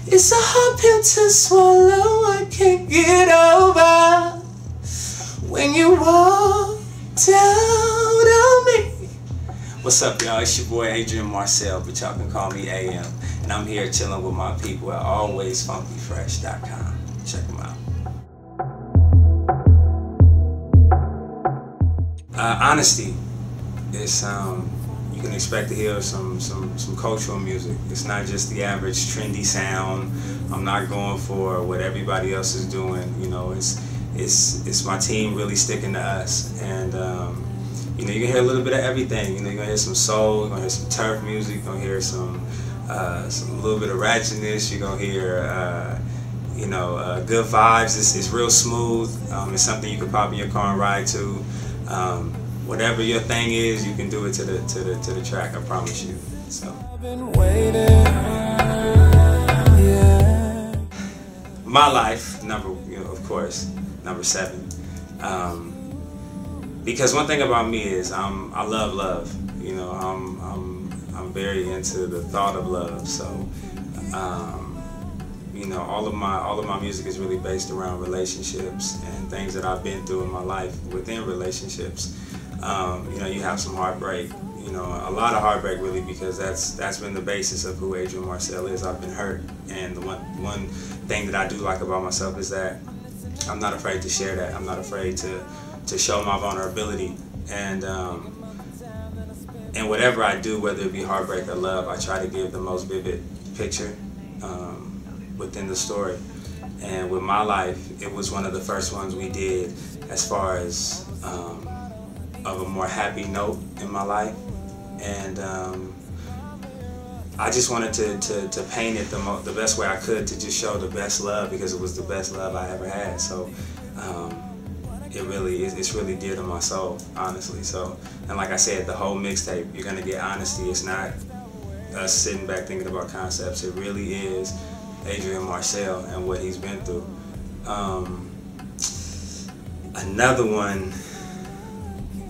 It's a hard pill to swallow, I can't get over when you walked out on me. What's up, y'all? It's your boy Adrian Marcel, but y'all can call me AM. And I'm here chilling with my people at alwaysfunkyfresh.com. Check them out. Honesty is you can expect to hear some cultural music. It's not just the average trendy sound. I'm not going for what everybody else is doing. You know, it's my team really sticking to us. And you know, you can hear a little bit of everything. You know, you're gonna hear some soul, you're gonna hear some turf music, you're gonna hear some little bit of ratchetness. You're gonna hear you know, good vibes. It's real smooth. It's something you could pop in your car and ride to. Whatever your thing is, you can do it to the track. I promise you. So. My life, of course, number 7. Because one thing about me is I love love. You know, I'm very into the thought of love. So. You know, all of my music is really based around relationships and things that I've been through in my life within relationships. You know, you have some heartbreak, you know, a lot of heartbreak really, because that's been the basis of who Adrian Marcel is. I've been hurt, and the one thing that I do like about myself is that I'm not afraid to share that. I'm not afraid to show my vulnerability, and whatever I do, whether it be heartbreak or love, I try to give the most vivid picture within the story. And with my life, it was one of the first ones we did as far as of a more happy note in my life. And I just wanted to paint it the best way I could, to just show the best love, because it was the best love I ever had. So it's really dear to my soul, honestly. So, and like I said, the whole mixtape, you're gonna get honesty. It's not us sitting back thinking about concepts. It really is Adrian Marcel and what he's been through. Another one,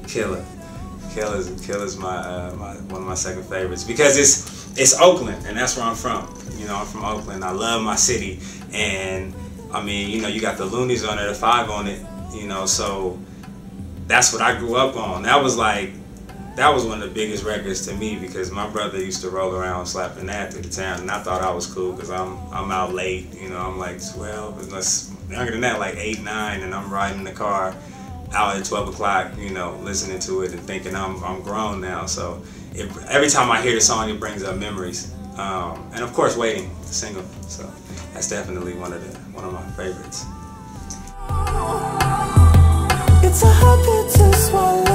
Killer. Killer's my one of my second favorites, because it's Oakland, and that's where I'm from. You know, I'm from Oakland. I love my city, and I mean, you know, you got the Loonies on it, the 5 on it. You know, so that's what I grew up on. That was one of the biggest records to me, because my brother used to roll around slapping that through the town, and I thought I was cool because I'm out late. You know, I'm like 12, unless younger than that, like 8, 9, and I'm riding in the car out at 12 o'clock. You know, listening to it and thinking I'm grown now. So every time I hear the song, it brings up memories. And of course, Waiting, the single. So that's definitely one of my favorites. It's a hard pill to swallow.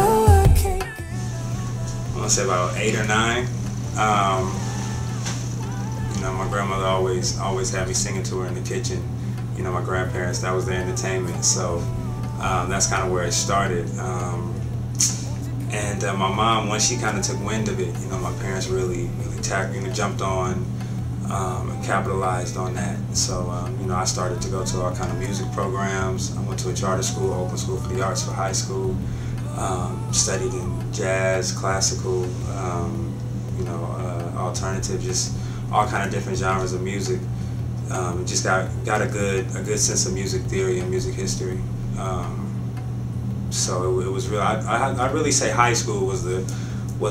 I'm gonna say about 8 or 9. You know, my grandmother always had me singing to her in the kitchen. You know, my grandparents, that was their entertainment. So that's kind of where it started. And my mom, once she kind of took wind of it, you know, my parents really jumped on and capitalized on that. So you know, I started to go to all kind of music programs. I went to a charter school, Oakland School for the Arts, for high school. Studied in jazz, classical, you know, alternative, just all kind of different genres of music. Just got a good sense of music theory and music history. So it was real. I really say high school was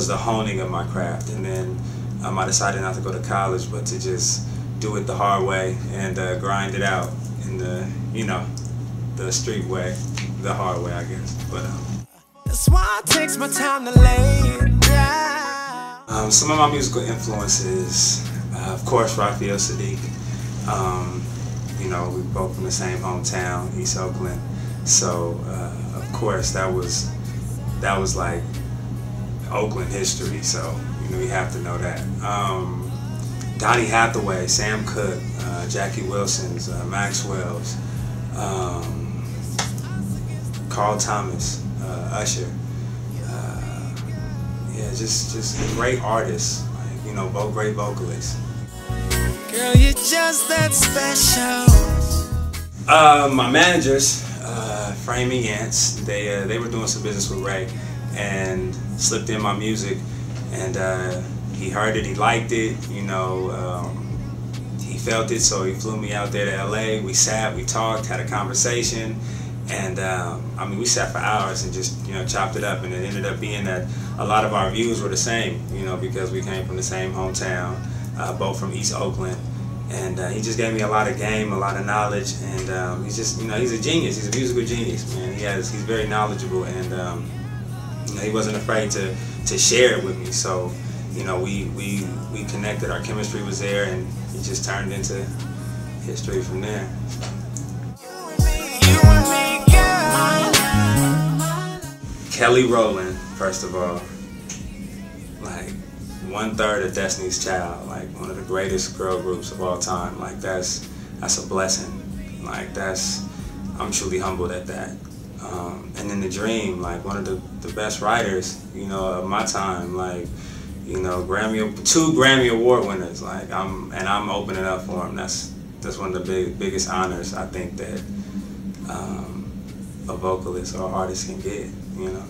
the honing of my craft, and then I decided not to go to college, but to just do it the hard way and grind it out in the street way, the hard way, I guess. But that's why it takes my time to lay it down. Some of my musical influences, of course, Raphael Sadiq. You know, we both from the same hometown, East Oakland. So, of course, that was like Oakland history. So, you know, you have to know that. Donny Hathaway, Sam Cooke, Jackie Wilson's, Maxwell's, Carl Thomas. Usher, yeah, just great artists, like, you know, both great vocalists. Girl, you're just that special. My managers, Framing Ants, they were doing some business with Ray, and slipped in my music, and he heard it, he liked it, you know, he felt it, so he flew me out there to LA. We sat, we talked, had a conversation, and I mean, we sat for hours and just, you know, chopped it up, and it ended up being that a lot of our views were the same, you know, because we came from the same hometown, both from East Oakland. And he just gave me a lot of game, a lot of knowledge, and he's just, you know, he's a genius. He's a musical genius, man. He's very knowledgeable, and you know, he wasn't afraid to share it with me. So, you know, we connected. Our chemistry was there, and it just turned into history from there. Kelly Rowland, first of all, like 1/3 of Destiny's Child, like one of the greatest girl groups of all time. Like that's a blessing. Like I'm truly humbled at that. And then The-Dream, like one of the best writers, you know, of my time. Like, you know, 2 Grammy Award winners. Like I'm opening up for him. That's one of the biggest honors I think that a vocalist or artist can get. You know.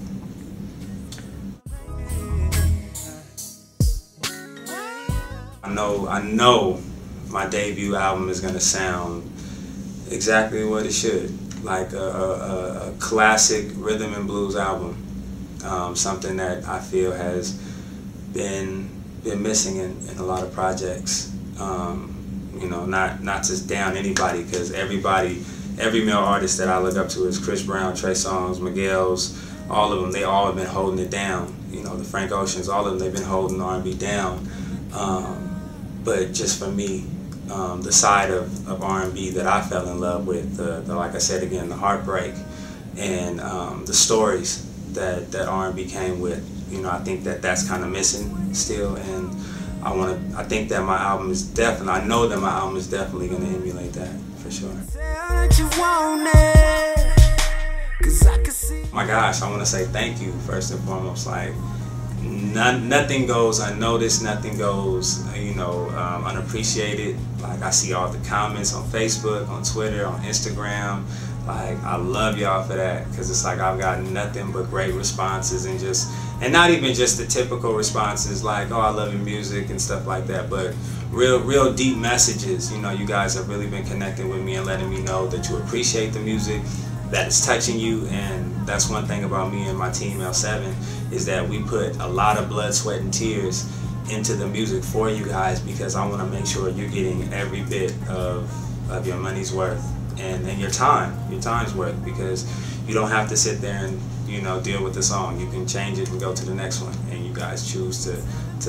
I know my debut album is gonna sound exactly what it should, like a classic rhythm and blues album, something that I feel has been missing in a lot of projects. You know, not to down anybody, because every male artist that I look up to is Chris Brown, Trey Songz, Miguel's, all of them. They all have been holding it down. You know, the Frank Oceans, all of them, they've been holding R&B down. But just for me, the side of R&B that I fell in love with, like I said again, the heartbreak and the stories that R&B came with, you know, I think that's kind of missing still, and I think that my album is definitely, I know that my album is definitely going to emulate that, for sure. My gosh, I want to say thank you first and foremost. Like, nothing goes unnoticed, nothing goes, you know, unappreciated. Like, I see all the comments on Facebook, on Twitter, on Instagram. Like, I love y'all for that, because it's like I've gotten nothing but great responses, and not even just the typical responses like, oh, I love your music and stuff like that, but real deep messages. You know, you guys have really been connecting with me and letting me know that you appreciate the music, that it's touching you. And that's one thing about me and my team L7, is that we put a lot of blood, sweat, and tears into the music for you guys, because I want to make sure you're getting every bit of your money's worth and your time's worth, because you don't have to sit there and, you know, deal with the song. You can change it and go to the next one, and you guys choose to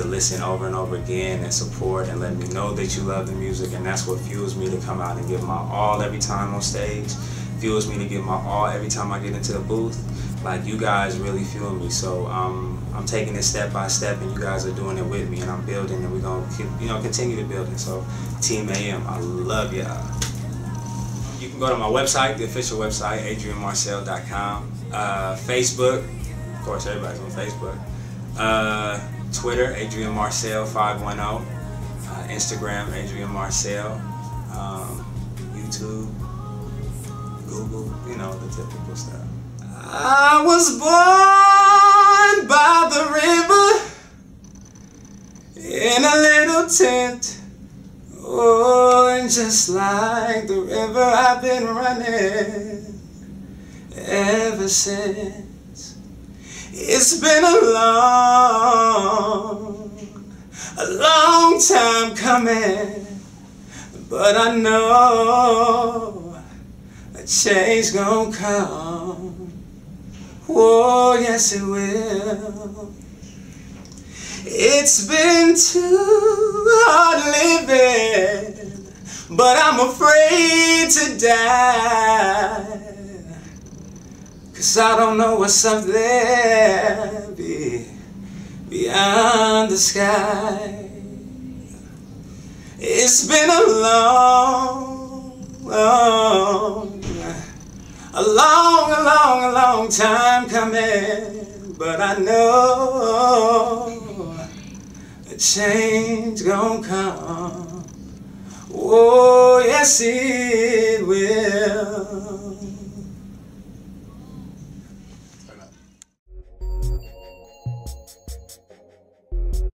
listen over and over again and support and let me know that you love the music, and that's what fuels me to come out and give my all every time on stage, fuels me to give my all every time I get into the booth. Like, you guys really fuel me, so I'm taking it step by step, and you guys are doing it with me, and I'm building, and we're gonna keep, you know, continue to build it. So Team AM, I love y'all. You can go to my website, the official website, adrianmarcel.com. Facebook, of course, everybody's on Facebook. Twitter, Adrian Marcel 510. Instagram, Adrian Marcel. YouTube, Google, you know, the typical stuff. I was born by the river in a little tent. Oh, and just like the river, I've been running ever since. It's been a long time coming, but I know a change gonna come. Oh, yes it will. It's been too hard living, but I'm afraid to die, 'cause I don't know what's up there beyond the sky. It's been a long time coming, but I know a change gonna come. Oh, yes it will.